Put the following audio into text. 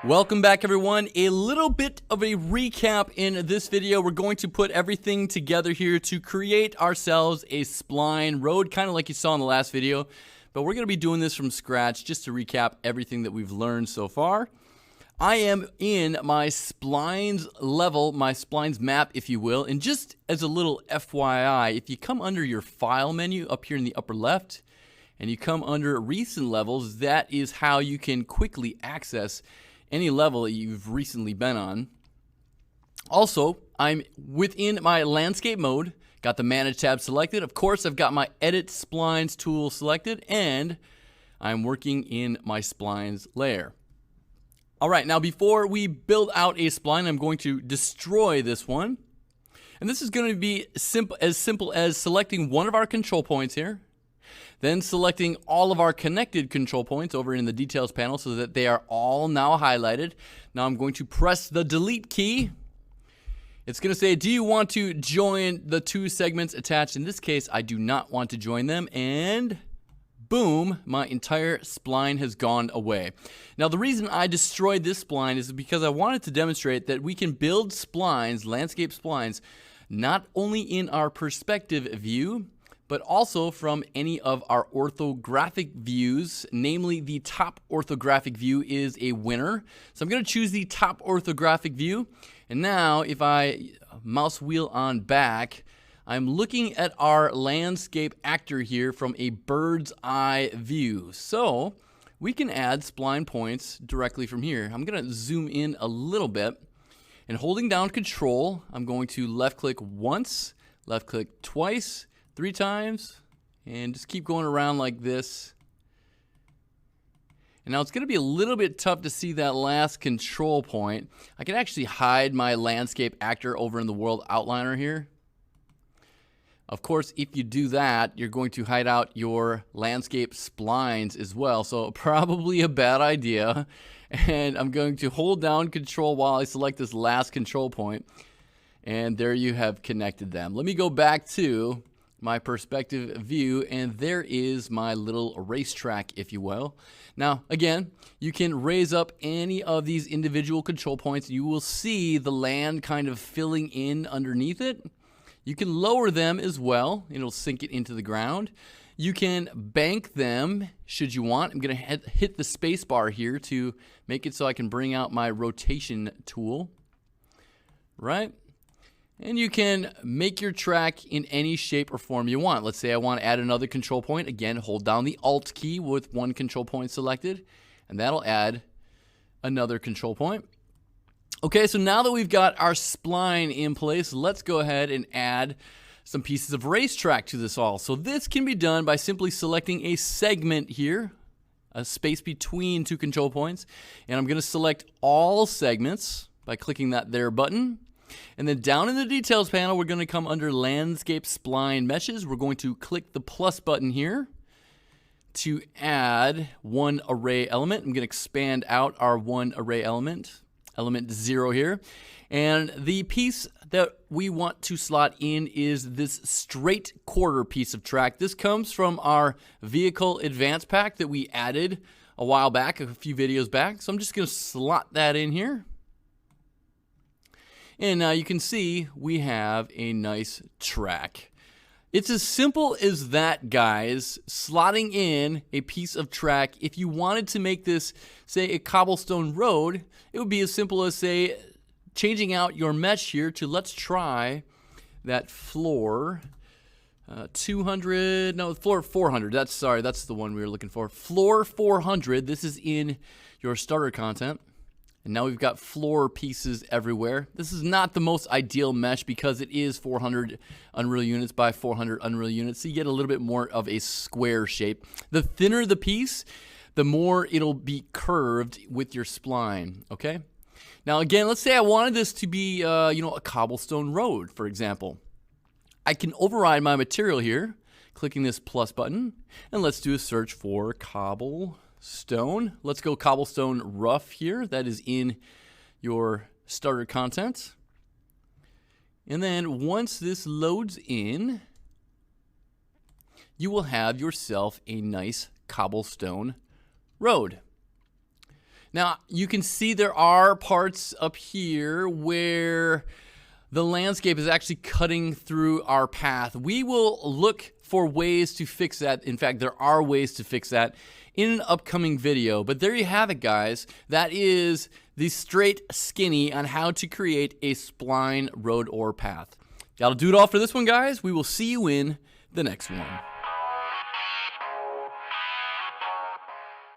Welcome back, everyone. A little bit of a recap in this video. We're going to put everything together here to create ourselves a spline road, kind of like you saw in the last video. But we're going to be doing this from scratch just to recap everything that we've learned so far. I am in my splines level, my splines map, if you will. And just as a little FYI, if you come under your file menu up here in the upper left, and you come under recent levels, that is how you can quickly access any level that you've recently been on. Also, I'm within my landscape mode, got the manage tab selected. Of course, I've got my edit splines tool selected, and I'm working in my splines layer. All right, now before we build out a spline, I'm going to destroy this one. And this is going to be simple as selecting one of our control points here. Then selecting all of our connected control points over in the details panel so that they are all now highlighted. Now I'm going to press the delete key. It's going to say, do you want to join the two segments attached? In this case, I do not want to join them. And boom, my entire spline has gone away. Now the reason I destroyed this spline is because I wanted to demonstrate that we can build splines, landscape splines, not only in our perspective view, but also from any of our orthographic views. Namely, the top orthographic view is a winner. So I'm going to choose the top orthographic view. And now if I mouse wheel on back, I'm looking at our landscape actor here from a bird's eye view. So we can add spline points directly from here. I'm going to zoom in a little bit. And holding down Control, I'm going to left click once, left click twice, 3 times, and just keep going around like this. And now it's going to be a little bit tough to see that last control point. I can actually hide my landscape actor over in the world outliner here. Of course, if you do that, you're going to hide out your landscape splines as well. So probably a bad idea. And I'm going to hold down Control while I select this last control point. And there you have connected them. Let me go back to my perspective view, and there is my little racetrack, if you will. Now, again, you can raise up any of these individual control points. You will see the land kind of filling in underneath it. You can lower them as well. It'll sink it into the ground. You can bank them should you want. I'm going to hit the space bar here to make it so I can bring out my rotation tool. Right? And you can make your track in any shape or form you want. Let's say I want to add another control point. Again, hold down the Alt key with one control point selected, and that'll add another control point. Okay, so now that we've got our spline in place, let's go ahead and add some pieces of racetrack to this all. So this can be done by simply selecting a segment here, a space between two control points, and I'm going to select all segments by clicking that there button. And then down in the details panel, we're going to come under landscape spline meshes. We're going to click the plus button here to add one array element. I'm going to expand out our one array element 0 here. And the piece that we want to slot in is this straight quarter piece of track. This comes from our vehicle advanced pack that we added a while back, a few videos back. So I'm just going to slot that in here. And now you can see we have a nice track. It's as simple as that, guys. Slotting in a piece of track. If you wanted to make this, say, a cobblestone road, it would be as simple as, say, changing out your mesh here to, let's try that floor 200, no, floor 400. That's the one we were looking for. Floor 400. This is in your starter content. And now we've got floor pieces everywhere. This is not the most ideal mesh because it is 400 Unreal units by 400 Unreal units. So you get a little bit more of a square shape. The thinner the piece, the more it'll be curved with your spline, okay? Now again, let's say I wanted this to be, a cobblestone road, for example. I can override my material here, clicking this plus button, and let's do a search for cobblestone. Let's go cobblestone rough here. That is in your starter content. And then once this loads in, you will have yourself a nice cobblestone road. Now, you can see there are parts up here where the landscape is actually cutting through our path. We will look for ways to fix that. In fact, there are ways to fix that in an upcoming video. But there you have it, guys. That is the straight skinny on how to create a spline road or path. That'll do it all for this one, guys. We will see you in the next one.